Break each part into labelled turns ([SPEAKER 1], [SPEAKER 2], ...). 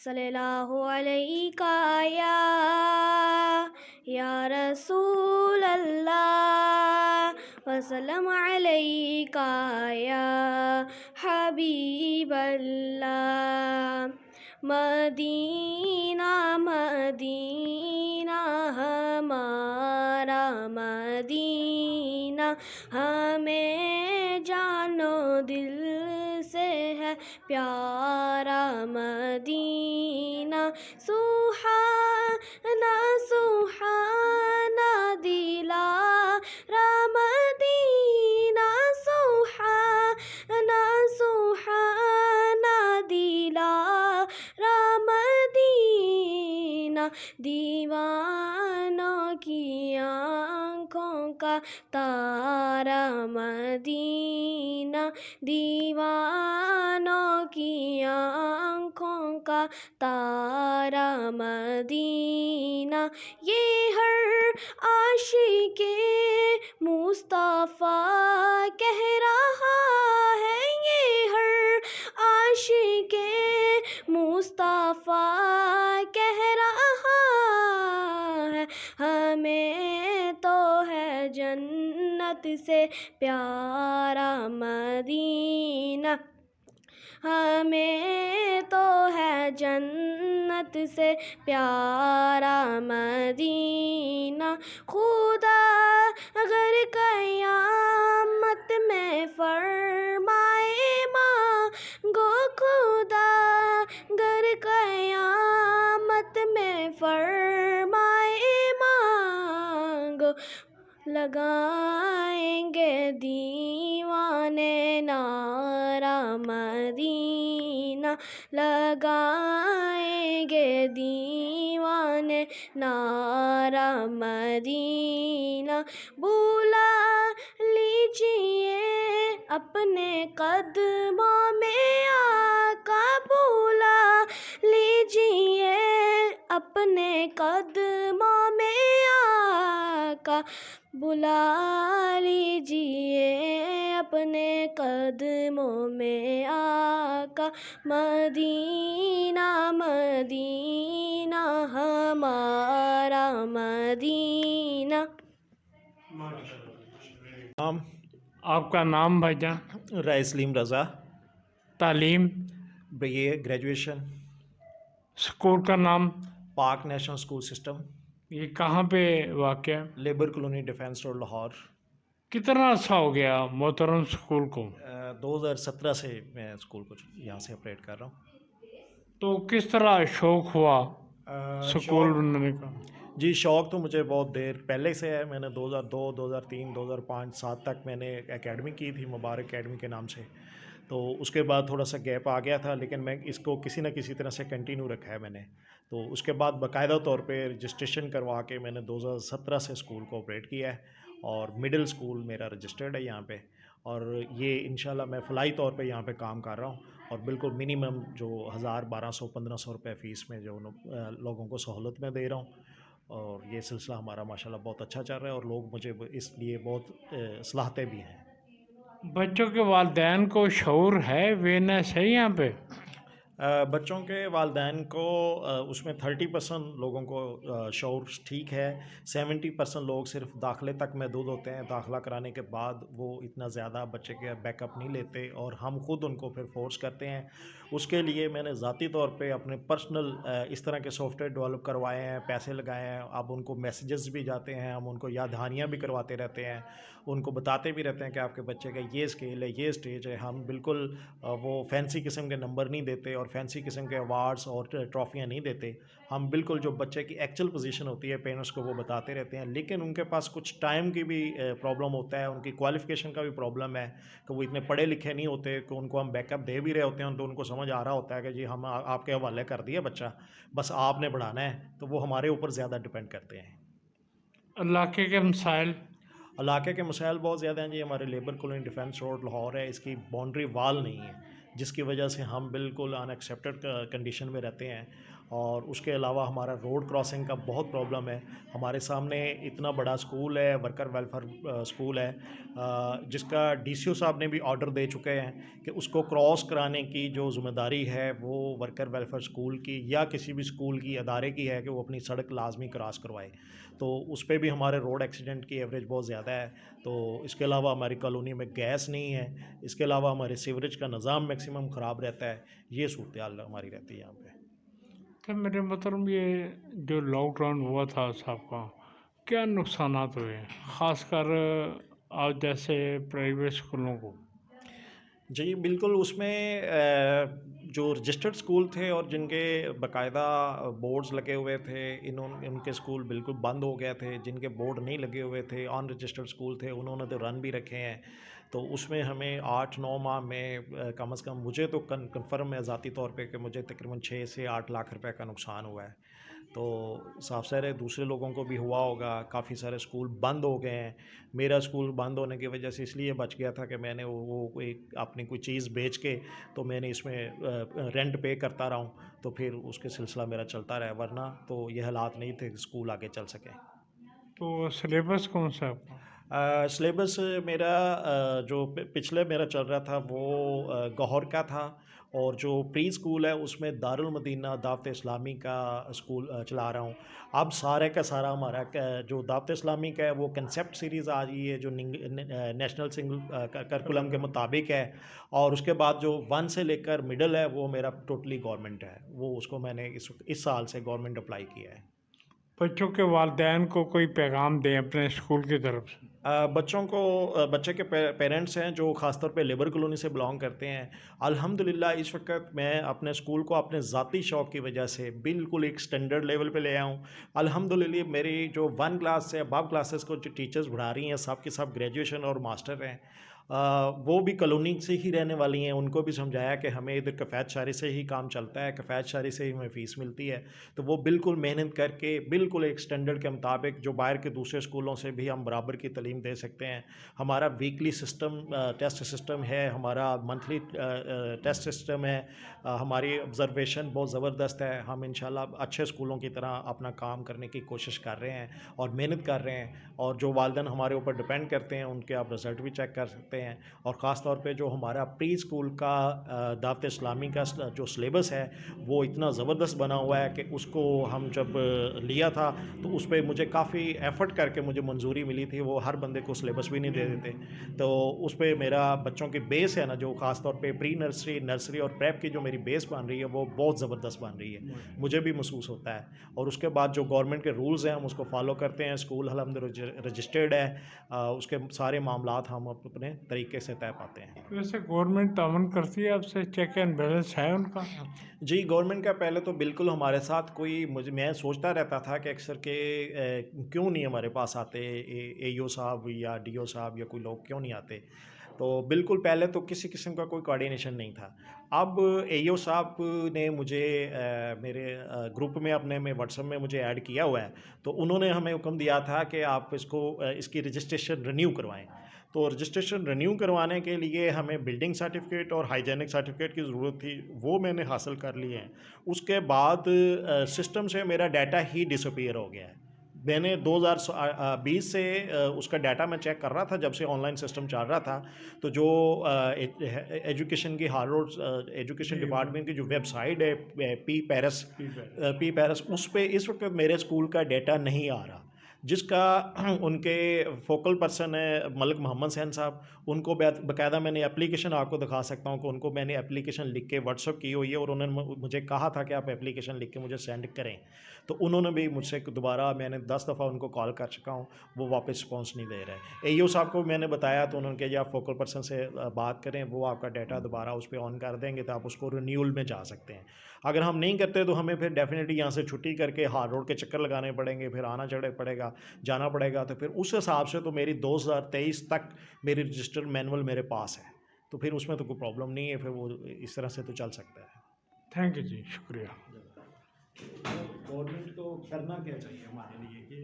[SPEAKER 1] सल्लल्लाहु अलैका या रसूल अल्लाह वसल्लम अलैका या हबीब अल्लाह मदीना मदीना हमारा मदीना हमें जानो दिल से है प्यारा मदीना सुहाना सुहाना दिलारा मदीना सुहाना सुहाना दिलारा मदीना दीवानों की आँखों का तारा मदीना दीवानों की आँखों का तारा मदीना ये हर आशिक़े मुस्तफ़ा कह रहा है ये हर आशिक़े मुस्तफ़ा कह रहा है हमें तो है जन्नत से प्यारा मदीना हमें तो है जन्नत से प्यारा मदीना खुदा अगर क़यामत में फरमाए मांगो खुदा अगर क़यामत में फरमाए मांगो लगाएंगे दीवाने नारा मदीना लगाएंगे दीवाने नारा मदीना बुला लीजिए अपने कदमों में आका बुला लीजिए अपने कदमों में आका बुला लीजिए अपने कदमों में आका मदीना मदीना हमारा मदीना।
[SPEAKER 2] नाम
[SPEAKER 3] आपका नाम भाईजान?
[SPEAKER 2] राइसलीम रज़ा।
[SPEAKER 3] तालीम?
[SPEAKER 2] BA graduation.
[SPEAKER 3] स्कूल का नाम?
[SPEAKER 2] पाक नेशनल स्कूल सिस्टम।
[SPEAKER 3] ये कहाँ पे वाक़ है?
[SPEAKER 2] Labour colony defence road Lahore.
[SPEAKER 3] कितना अर्सा हो गया मोहतरम स्कूल को?
[SPEAKER 2] 2017 से मैं स्कूल को यहाँ से ऑपरेट कर रहा हूँ।
[SPEAKER 3] तो किस तरह शौक़ हुआ स्कूल बनने का?
[SPEAKER 2] जी शौक़ तो मुझे बहुत देर पहले से है। मैंने 2002, 2003, 2005, 2007 तक मैंने एकेडमी की थी, मुबारक एकेडमी के नाम से। तो उसके बाद थोड़ा सा गैप आ गया था, लेकिन मैं इसको किसी न किसी तरह से कंटिन्यू रखा है मैंने। तो उसके बाद बाकायदा तौर पे रजिस्ट्रेशन करवा के मैंने 2017 से स्कूल को ऑपरेट किया है और मिडिल स्कूल मेरा रजिस्टर्ड है यहाँ पे। और ये इंशाल्लाह मैं फ़िलाई तौर पे यहाँ पे काम कर रहा हूँ और बिल्कुल मिनिमम जो 1000, 1200, 1500 रुपये फ़ीस में जो लोगों को सहूलत में दे रहा हूँ। और ये सिलसिला हमारा माशाल्लाह बहुत अच्छा चल रहा है और लोग मुझे इसलिए बहुत सलाहते भी हैं।
[SPEAKER 3] बच्चों के वालिदैन को शऊर है, अवेयरनेस है यहाँ पे?
[SPEAKER 2] बच्चों के वालिदैन को उसमें 30% लोगों को शऊर ठीक है। 70% लोग सिर्फ दाखिले तक महदूद होते हैं। दाखिला कराने के बाद वो इतना ज़्यादा बच्चे के बैकअप नहीं लेते और हम खुद उनको फिर फोर्स करते हैं। उसके लिए मैंने ज़ाती तौर पे अपने पर्सनल इस तरह के सॉफ्टवेयर डेवलप करवाए हैं, पैसे लगाए हैं। अब उनको मैसेजेस भी जाते हैं, हम उनको याद दहानियाँ भी करवाते रहते हैं, उनको बताते भी रहते हैं कि आपके बच्चे का ये स्केल है, ये स्टेज है। हम बिल्कुल वो फैंसी किस्म के नंबर नहीं देते और फैंसी किस्म के अवार्ड्स और ट्रॉफियाँ नहीं देते। हम बिल्कुल जो बच्चे की एक्चुअल पोजीशन होती है पेरेंट्स को वो बताते रहते हैं, लेकिन उनके पास कुछ टाइम की भी प्रॉब्लम होता है, उनकी क्वालिफ़िकेशन का भी प्रॉब्लम है कि वो इतने पढ़े लिखे नहीं होते कि उनको हम बैकअप दे भी रहे होते हैं तो उनको समझ आ रहा होता है कि जी हम आपके हवाले कर दिए बच्चा, बस आपने पढ़ाना है, तो वो हमारे ऊपर ज़्यादा डिपेंड करते हैं।
[SPEAKER 3] इलाके के मसाइल।
[SPEAKER 2] इलाके के मसाइल बहुत ज़्यादा हैं जी। हमारे labour colony defence road Lahore है, इसकी बाउंड्री वाल नहीं है, जिसकी वजह से हम बिल्कुल अनएक्सेप्टेड कंडीशन में रहते हैं। और उसके अलावा हमारा रोड क्रॉसिंग का बहुत प्रॉब्लम है। हमारे सामने इतना बड़ा स्कूल है, वर्कर वेलफेयर स्कूल है, जिसका डीसीओ साहब ने भी ऑर्डर दे चुके हैं कि उसको क्रॉस कराने की जो ज़िम्मेदारी है वो वर्कर वेलफेयर स्कूल की या किसी भी स्कूल की अदारे की है कि वो अपनी सड़क लाजमी क्रॉस करवाए। तो उस पे भी हमारे रोड एक्सीडेंट की एवरेज बहुत ज़्यादा है। तो इसके अलावा हमारी कॉलोनी में गैस नहीं है, इसके अलावा हमारे सीवरेज का निज़ाम मैक्सिमम ख़राब रहता है। ये सूरत हाल हमारी रहती है यहाँ पे।
[SPEAKER 3] तो मेरे मतलब ये जो लॉकडाउन हुआ था सबका, क्या नुकसानात हुए हैं ख़ासकर आप जैसे प्राइवेट स्कूलों को?
[SPEAKER 2] जी, बिल्कुल उसमें जो रजिस्टर्ड स्कूल थे और जिनके बाकायदा बोर्ड्स लगे हुए थे, उनके स्कूल बिल्कुल बंद हो गए थे। जिनके बोर्ड नहीं लगे हुए थे, अनरजिस्टर्ड स्कूल थे, उन्होंने तो रन भी रखे हैं। तो उसमें हमें 8-9 माह में कम से कम मुझे तो कन्फर्म है ज़ाती तौर पे कि मुझे तकरीबन 6 से 8 लाख रुपए का नुकसान हुआ है। तो साफ ज़ाहिर है दूसरे लोगों को भी हुआ होगा, काफ़ी सारे स्कूल बंद हो गए हैं। मेरा स्कूल बंद होने की वजह से इसलिए बच गया था कि मैंने वो कोई अपनी कोई चीज़ बेच के तो मैंने इसमें रेंट पे करता रहा हूँ, तो फिर उसके सिलसिला मेरा चलता रहा, वरना तो ये हालात नहीं थे कि स्कूल आगे चल सके।
[SPEAKER 3] तो सिलेबस कौन सा है आपका?
[SPEAKER 2] सिलेबस मेरा जो पिछले मेरा चल रहा था वो गौहर का था, और जो प्री स्कूल है उसमें दारुल मदीना दावत इस्लामी का स्कूल चला रहा हूँ। अब सारे का सारा हमारा जो दावत इस्लामी का है वो कंसेप्ट सीरीज़ आ रही है जो नेशनल सिंगल करिकुलम के मुताबिक है, और उसके बाद जो 1 से लेकर मिडल है वो मेरा टोटली गवर्नमेंट है, वो उसको मैंने इस साल से गवर्नमेंट अप्लाई किया है।
[SPEAKER 3] बच्चों के वालिदैन को कोई पैगाम दें अपने स्कूल की तरफ से?
[SPEAKER 2] बच्चों को बच्चे के पेरेंट्स हैं जो ख़ासतौर पे लेबर कॉलोनी से बिलोंग करते हैं। अल्हम्दुलिल्लाह इस वक्त मैं अपने स्कूल को अपने ज़ाती शौक़ की वजह से बिल्कुल एक स्टैंडर्ड लेवल पे ले आया हूँ। अल्हम्दुलिल्लाह मेरी जो 1 क्लास से अबव क्लासेस को जो टीचर्स पढ़ा रही हैं सब के सब ग्रेजुएशन और मास्टर हैं। वो भी कॉलोनी से ही रहने वाली हैं, उनको भी समझाया कि हमें इधर कफ़ायत शारी से ही काम चलता है, कफ़ायत शारी से ही हमें फ़ीस मिलती है। तो वो बिल्कुल मेहनत करके बिल्कुल एक स्टैंडर्ड के मुताबिक जो बाहर के दूसरे स्कूलों से भी हम बराबर की तालीम दे सकते हैं। हमारा वीकली सिस्टम टेस्ट सिस्टम है, हमारा मंथली टेस्ट सिस्टम है, हमारी ऑब्ज़र्वेशन बहुत ज़बरदस्त है। हम इंशाल्लाह अच्छे स्कूलों की तरह अपना काम करने की कोशिश कर रहे हैं और मेहनत कर रहे हैं, और जो वालिदैन हमारे ऊपर डिपेंड करते हैं उनके आप रिज़ल्ट भी चेक कर सकते हैं। और ख़ास तौर पे जो हमारा प्री स्कूल का दावत इस्लामी का जो सिलेबस है वो इतना ज़बरदस्त बना हुआ है कि उसको हम जब लिया था तो उस पे मुझे काफ़ी एफ़र्ट करके मुझे मंजूरी मिली थी। वो हर बंदे को सिलेबस भी नहीं दे देते, तो उस पे मेरा बच्चों की बेस है ना, जो ख़ास तौर पे प्री नर्सरी, नर्सरी और प्रेप की जो मेरी बेस बन रही है वो बहुत ज़बरदस्त बन रही है, मुझे भी महसूस होता है। और उसके बाद जो गवर्नमेंट के रूल्स हैं हम उसको फॉलो करते हैं। स्कूल अल्हम्दुलिल्लाह रजिस्टर्ड है, उसके सारे मामलात हम अपने तरीके से तय पाते हैं।
[SPEAKER 3] वैसे गवर्नमेंट तावन करती है आपसे, चेक एंड बैलेंस है उनका?
[SPEAKER 2] जी, गवर्नमेंट का पहले तो बिल्कुल हमारे साथ कोई मैं सोचता रहता था कि अक्सर के क्यों नहीं हमारे पास आते एईओ साहब या डीओ साहब या कोई लोग क्यों नहीं आते। तो बिल्कुल पहले तो किसी किस्म का कोई कोऑर्डिनेशन नहीं था। अब एईओ साहब ने मुझे मेरे ग्रुप में अपने में व्हाट्सएप में मुझे ऐड किया हुआ है, तो उन्होंने हमें हुक्म दिया था कि आप इसको इसकी रजिस्ट्रेशन रिन्यू करवाएँ। तो रजिस्ट्रेशन रिन्यू करवाने के लिए हमें बिल्डिंग सर्टिफिकेट और हाइजीनिक सर्टिफिकेट की ज़रूरत थी, वो मैंने हासिल कर लिए हैं। उसके बाद सिस्टम से मेरा डाटा ही डिसअपीयर हो गया है। मैंने 2020 से उसका डाटा मैं चेक कर रहा था, जब से ऑनलाइन सिस्टम चल रहा था। तो जो एजुकेशन की हार्वर्ड एजुकेशन डिपार्टमेंट की जो वेबसाइट है पी पैरस उस पे इस वक्त मेरे स्कूल का डाटा नहीं आ रहा। जिसका उनके फोकल पर्सन है मलिक मोहम्मद सैन साहब। उनको बाकायदा मैंने एप्लीकेशन आपको दिखा सकता हूँ कि उनको मैंने एप्लीकेशन लिख के व्हाट्सअप की हुई है और उन्होंने मुझे कहा था कि आप एप्लीकेशन लिख के मुझे सेंड करें। तो उन्होंने भी मुझसे दोबारा, मैंने 10 दफ़ा उनको कॉल कर चुका हूँ, वो वापस रिस्पॉन्स नहीं दे रहे। एईओ साहब को मैंने बताया तो उन्होंने कहा जी आप फोकल पर्सन से बात करें, वो आपका डाटा दोबारा उस पर ऑन कर देंगे तो आप उसको रिन्यूअल में जा सकते हैं। अगर हम नहीं करते तो हमें फिर डेफिनेटली यहाँ से छुट्टी करके हार्ड रोड के चक्कर लगाने पड़ेंगे, फिर आना पड़ेगा, जाना पड़ेगा। तो फिर उस हिसाब से तो मेरी 2023 तक मेरी रजिस्टर्ड मैनुअल मेरे पास है, तो फिर उसमें तो कोई प्रॉब्लम नहीं है, फिर वो इस तरह से तो चल सकता है।
[SPEAKER 3] थैंक यू जी, शुक्रिया।
[SPEAKER 2] गवर्नमेंट को करना क्या चाहिए हमारे लिए कि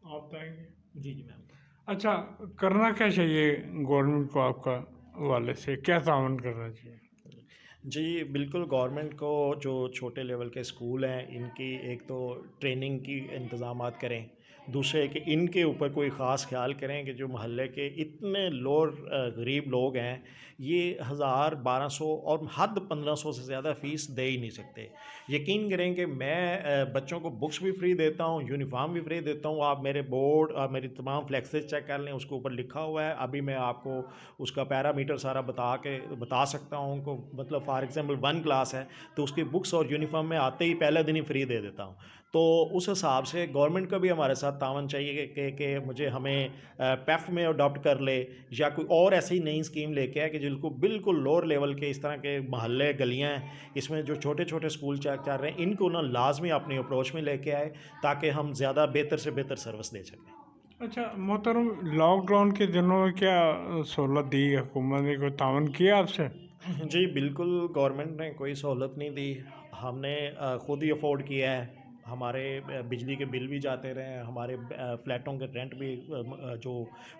[SPEAKER 3] आप बताएंगे?
[SPEAKER 2] जी जी मैम।
[SPEAKER 3] अच्छा, करना क्या चाहिए गवर्नमेंट को, आपका हवाले से क्या तावन करना चाहिए?
[SPEAKER 2] जी बिल्कुल, गवर्नमेंट को जो छोटे लेवल के स्कूल हैं इनकी एक तो ट्रेनिंग की इंतज़ामात करें, दूसरे कि इनके ऊपर कोई ख़ास ख्याल करें कि जो मोहल्ले के इतने लोअर गरीब लोग हैं, ये 1000-1200 और हद 1500 से ज़्यादा फ़ीस दे ही नहीं सकते। यकीन करें कि मैं बच्चों को बुक्स भी फ्री देता हूँ, यूनिफ़ॉर्म भी फ्री देता हूँ। आप मेरे बोर्ड मेरी तमाम फ्लेक्सेस चेक कर लें, उसके ऊपर लिखा हुआ है। अभी मैं आपको उसका पैरामीटर सारा बता सकता हूँ उनको। मतलब फॉर एग्ज़ाम्पल 1 क्लास है तो उसकी बुक्स और यूनिफ़ॉर्म में आते ही पहले दिन ही फ्री दे देता हूँ। तो उस हिसाब से गवर्नमेंट को भी हमारे साथ तावन चाहिए कि मुझे हमें पेफ में अडॉप्ट कर ले या कोई और ऐसी नई स्कीम लेके आए कि जिनको बिल्कुल लोअर लेवल के इस तरह के मोहल्ले गलियाँ हैं, इसमें जो छोटे छोटे स्कूल चल रहे हैं, इनको ना लाजमी अपनी अप्रोच में लेके आए ताकि हम ज़्यादा बेहतर से बेहतर सर्विस दे सकें।
[SPEAKER 3] अच्छा मोहतरम, लॉकडाउन के दिनों में क्या सहूलत दी हुकूमत ने, कोई तावन किया आपसे?
[SPEAKER 2] जी बिल्कुल, गवर्नमेंट ने कोई सहूलत नहीं दी। हमने ख़ुद ही अफोर्ड किया है। हमारे बिजली के बिल भी जाते रहे, हमारे फ्लैटों के रेंट भी जो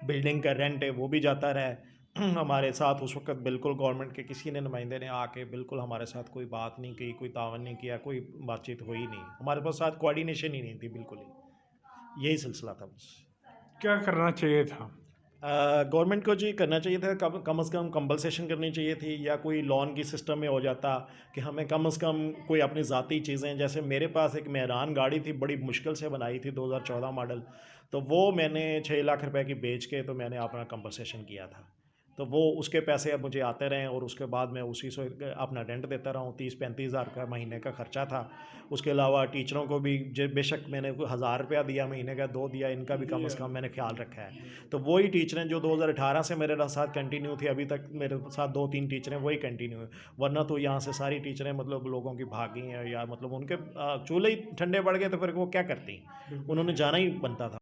[SPEAKER 2] बिल्डिंग का रेंट है वो भी जाता रहा। हमारे साथ उस वक़्त बिल्कुल गवर्नमेंट के किसी ने नुमाइंदे ने आके बिल्कुल हमारे साथ कोई बात नहीं की, कोई तावन नहीं किया, कोई बातचीत हुई नहीं। हमारे पास साथ कोऑर्डिनेशन ही नहीं थी बिल्कुल ही। यही सिलसिला था बस।
[SPEAKER 3] क्या करना चाहिए था?
[SPEAKER 2] गवर्नमेंट को जी करना चाहिए था, कम से कम कंपनसेशन करनी चाहिए थी या कोई लोन की सिस्टम में हो जाता कि हमें कम से कम कोई अपनी ज़ाती चीज़ें, जैसे मेरे पास एक मेहरान गाड़ी थी, बड़ी मुश्किल से बनाई थी 2014 मॉडल, तो वो मैंने 6 लाख रुपए की बेच के तो मैंने अपना कंपनसेशन किया था। तो वो उसके पैसे अब मुझे आते रहें और उसके बाद मैं उसी से अपना रेंट देता रहा हूँ। 30-35 हज़ार का महीने का ख़र्चा था। उसके अलावा टीचरों को भी बेशक मैंने 1000 रुपया दिया महीने का, 2 दिया, इनका भी कम से कम मैंने ख्याल रखा है। तो वही टीचरें जो 2018 से मेरे साथ कंटिन्यू थी, अभी तक मेरे साथ 2-3 टीचरें वही कंटिन्यू है। वरना तो यहाँ से सारी टीचरें मतलब लोगों की भाग गई हैं या मतलब उनके चूल्हे ही ठंडे पड़ गए तो फिर वो क्या करती, उन्होंने जाना ही बनता था।